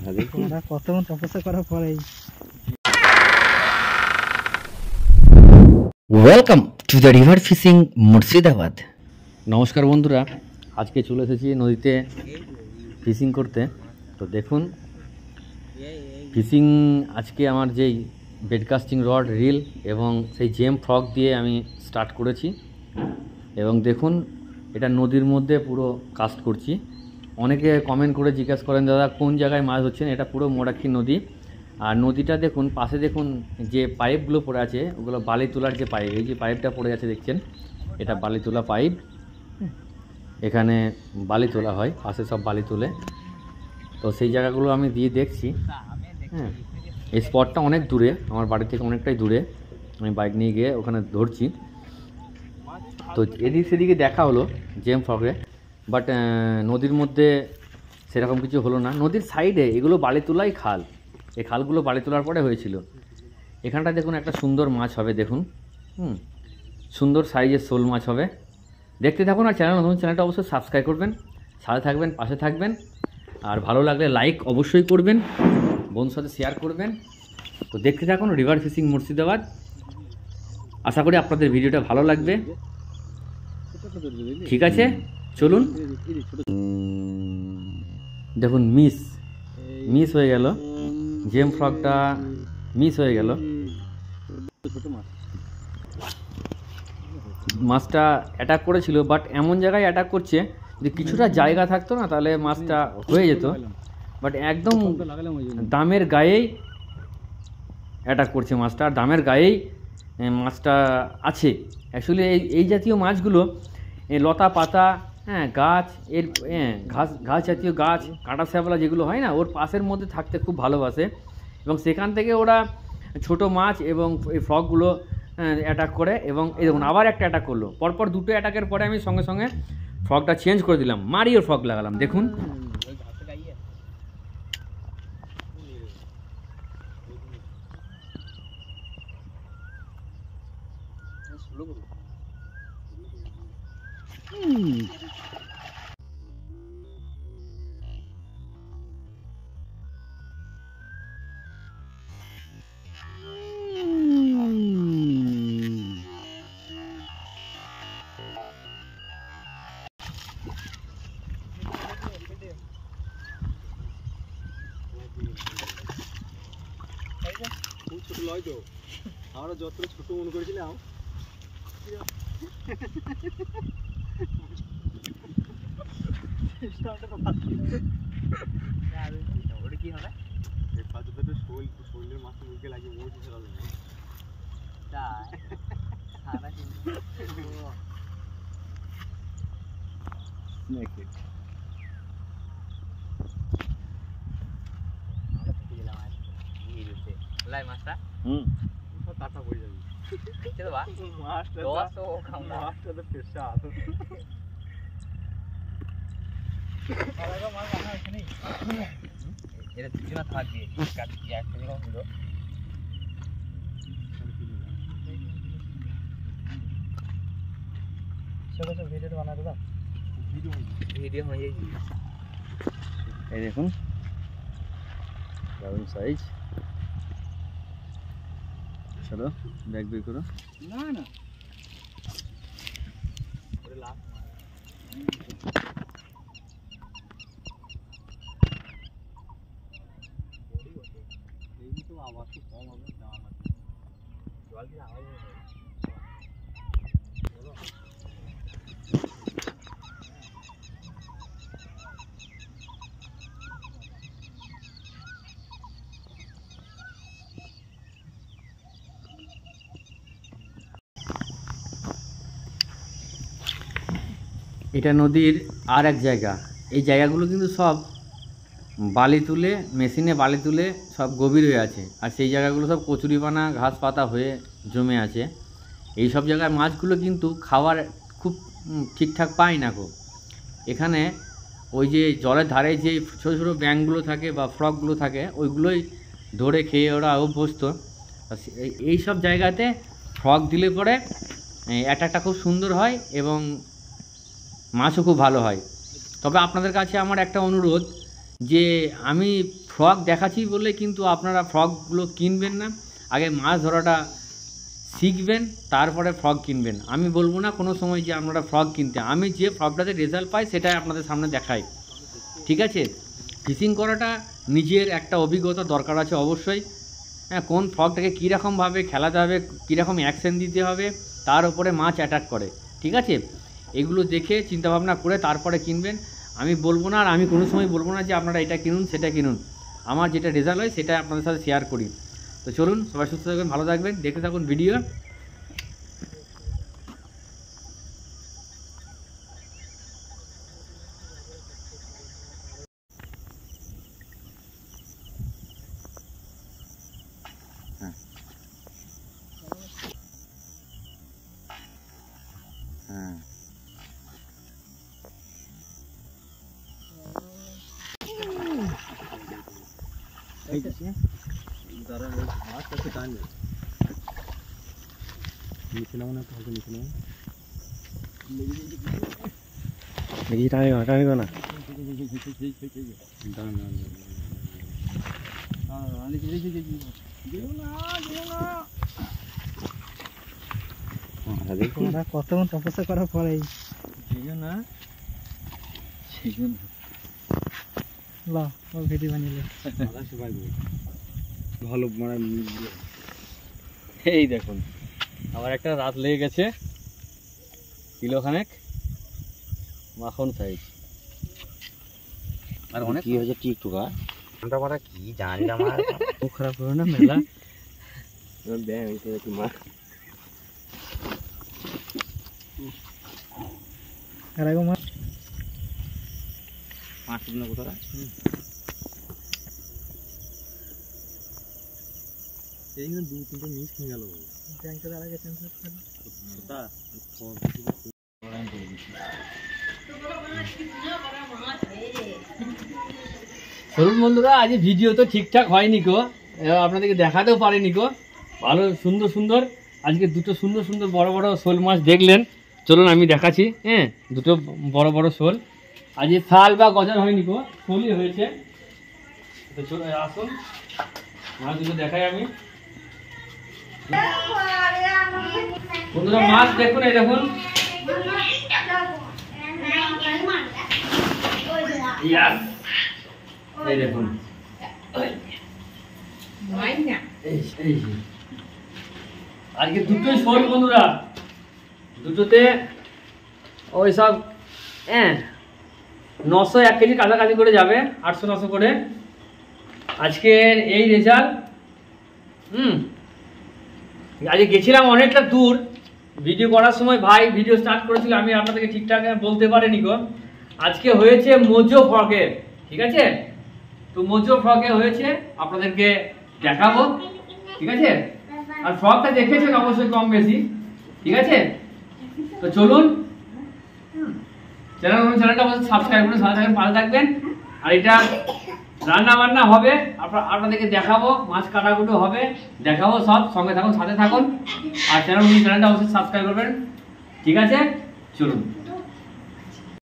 কতক্ষণ তপস্যা করার পরে welcome to the river fishing Murshidabad. নমস্কার বন্ধুরা, আজকে চলে এসেছি নদীতে ফিশিং করতে। তো দেখুন ফিশিং আজকে আমার যেই বেডকাস্টিং রড, রিল এবং সেই জেম ফ্রগ দিয়ে আমি স্টার্ট করেছি। এবং দেখুন এটা নদীর মধ্যে পুরো কাস্ট করছি। অনেকে কমেন্ট করে জিজ্ঞাসা করেন দাদা কোন জায়গায় মাছ হচ্ছেন। এটা পুরো মোড়াক্ষী নদী। আর নদীটা দেখুন পাশে দেখুন যে পাইপগুলো পড়ে আছে ওগুলো বালি তোলার যে পাইপ, এই যে পাইপটা পড়ে আছে দেখছেন, এটা বালি তোলা পাইপ। এখানে বালি তোলা হয়, পাশে সব বালি তোলে। তো সেই জায়গাগুলো আমি দিয়ে দেখছি। হ্যাঁ, এই স্পটটা অনেক দূরে, আমার বাড়ি থেকে অনেকটাই দূরে। আমি বাইক নিয়ে গিয়ে ওখানে ধরছি। তো এদিক সেদিকে দেখা হলো জেম ফ্রগে, বাট নদীর মধ্যে সেরকম কিছু হলো না। নদীর সাইডে এগুলো বালি তোলাই খাল, এই খালগুলো বালি তোলার পরে হয়েছিল। এখানটা দেখুন একটা সুন্দর মাছ হবে, দেখুন সুন্দর সাইজের শোল মাছ হবে। দেখতে থাকুন। আর চ্যানেল নতুন, চ্যানেলটা অবশ্যই সাবস্ক্রাইব করবেন, সাথে থাকবেন, পাশে থাকবেন। আর ভালো লাগলে লাইক অবশ্যই করবেন, বন্ধুর সাথে শেয়ার করবেন। তো দেখতে থাকুন রিভার ফিশিং মুর্শিদাবাদ। আশা করি আপনাদের ভিডিওটা ভালো লাগবে। ঠিক আছে, চলুন। দেখুন মিস হয়ে গেল, জেম ফ্রগটা মিস হয়ে গেল। মাছটা অ্যাটাক করেছিল, বাট এমন জায়গায় অ্যাটাক করছে যে কিছুটা জায়গা থাকতো না তাহলে মাছটা হয়ে যেত, বাট একদম দামের গায়েই অ্যাটাক করছে মাছটা। আর দামের গায়েই মাছটা আছে। অ্যাকচুয়ালি এই জাতীয় মাছগুলো লতা পাতা, হ্যাঁ, গাছ, এর ঘাস জাতীয় গাছ, কাঁটা শ্যাবলা যেগুলো হয় না, ওর পাশের মধ্যে থাকতে খুব ভালোবাসে। এবং সেখান থেকে ওরা ছোট মাছ এবং এই ফ্রগগুলো অ্যাটাক করে। এবং এই দেখুন আবার একটা অ্যাটাক করলো। পরপর দুটো অ্যাটাকের পরে আমি সঙ্গে সঙ্গে ফ্রগটা চেঞ্জ করে দিলাম, মারিও ফ্রগ লাগালাম। দেখুন ছোট লয় তো, আমরা যতটা ছোট মনে করেছিলাম। ওটা কি হবে? শরীরের মাথা মুখে লাগিয়ে মোট চলাবে না। মাছটা কাটা পড়ে যাবে। মাছটা তো পেশা এটা কিছু না থাকবে। ছোট ছোট ভিডিও বানাতে দাও, ভিডিও হয়ে যায়। এই দেখুন দারুণ সাইজ। চলো ব্যাগ বের করো। না না আওয়াজ তো কম হবে, জল দিয়ে আওয়াজ হবে। এটা নদীর আর এক জায়গা। এই জায়গাগুলো কিন্তু সব বালি তুলে, মেশিনে বালি তুলে সব গভীর হয়ে আছে। আর সেই জায়গাগুলো সব কচুরিপানা, ঘাস পাতা হয়ে জমে আছে। এই সব জায়গার মাছগুলো কিন্তু খাবার খুব ঠিকঠাক পায় না গো। এখানে ওই যে জলের ধারে যে ছোটো ছোটো ব্যাঙগুলো থাকে বা ফ্রগগুলো থাকে, ওইগুলোই ধরে খেয়ে ওরা অভ্যস্ত। এই সব জায়গাতে ফ্রগ দিলে পরে অ্যাটাকটা খুব সুন্দর হয় এবং মাছও খুব ভালো হয়। তবে আপনাদের কাছে আমার একটা অনুরোধ, যে আমি ফ্রক দেখাচ্ছি বলে কিন্তু আপনারা ফ্রকগুলো কিনবেন না, আগে মাছ ধরাটা শিখবেন তারপরে ফ্রক কিনবেন। আমি বলবো না কোনো সময় যে আপনারা ফ্রক কিনতে, আমি যে ফ্রকটাতে রেজাল্ট পাই সেটাই আপনাদের সামনে দেখাই, ঠিক আছে? ফিশিং করাটা নিজের একটা অভিজ্ঞতা দরকার আছে অবশ্যই। হ্যাঁ, কোন ফ্রকটাকে কীরকমভাবে খেলাতে হবে, কীরকম অ্যাকশন দিতে হবে, তার উপরে মাছ অ্যাটাক করে, ঠিক আছে? এগুলো দেখে চিন্তাভাবনা করে তারপরে কিনবেন। আমি বলবো না, আর আমি কোনো সময় বলবো না যে আপনারা এটা কিনুন সেটা কিনুন, আমার যেটা রেজাল্ট হয় সেটা আপনাদের সাথে শেয়ার করি। তো চলুন, সবাই সুস্থ থাকবেন, ভালো থাকবেন, দেখতে থাকুন ভিডিও। দেখি টানিব না। কতক্ষণ তপস্যা করার পরে ভিডিও বানিয়ে ভালো মানে এই দেখুন আমার একটা রাত লেগে গেছে, কিলোখানেক মাখন সাইজ। আর অনেক কি হয়েছে টিকটুকা আমরা কি জানি না, আমার খুব খারাপ হলো না মেলা। দু তিনটে মিস খেয়ে গেল। চলুন বন্ধুরা, আজ ভিডিও তো ঠিকঠাক হয়নি গো, আপনাদেরকে দেখাতেও পারিনি গো। ভালো সুন্দর সুন্দর আজকে দুটো সুন্দর সুন্দর বড় বড় শোল মাছ দেখলেন। চলুন আমি দেখাচ্ছি। হ্যাঁ, দুটো বড় বড় শোল, আজকে শাল বা গজার হয়নি গো, শোলই হয়েছে। তো চলো আসুন মাছ দুটো দেখাই আমি। বন্ধুরা মাছ দেখুন, এই দেখুন এই দেখুন আজকে দুটোই শোল বন্ধুরা, দুটোতে ওই সব 900-1 কেজি কাছাকাছি করে যাবে, 800-900 করে আজকের এই রেজাল্ট। আজকে গেছিলাম অনেকটা দূর, ভিডিও করার সময় ভাই ভিডিও স্টার্ট করেছিল, আমি আপনাদেরকে ঠিকঠাক বলতে পারিনি গো। আজকে হয়েছে মোজো ফ্রকে, ঠিক আছে? তো মোজো ফ্রকে হয়েছে, আপনাদেরকে দেখাবো, ঠিক আছে? আর ফ্রকটা দেখেছেন অবশ্যই কম বেশি, ঠিক আছে? তো চলুন চ্যানেলটা অবশ্যই সাবস্ক্রাইব করে সাথে থাকবেন, ভালো থাকবেন। আর এটা রান্না বান্না হবে, আপনাদেরকে দেখাবো, মাছ কাটাকুটো হবে, দেখাবো সব, সঙ্গে থাকুন, সাথে থাকুন। আর চ্যানেলটা অবশ্যই সাবস্ক্রাইব করবেন, ঠিক আছে? চলুন।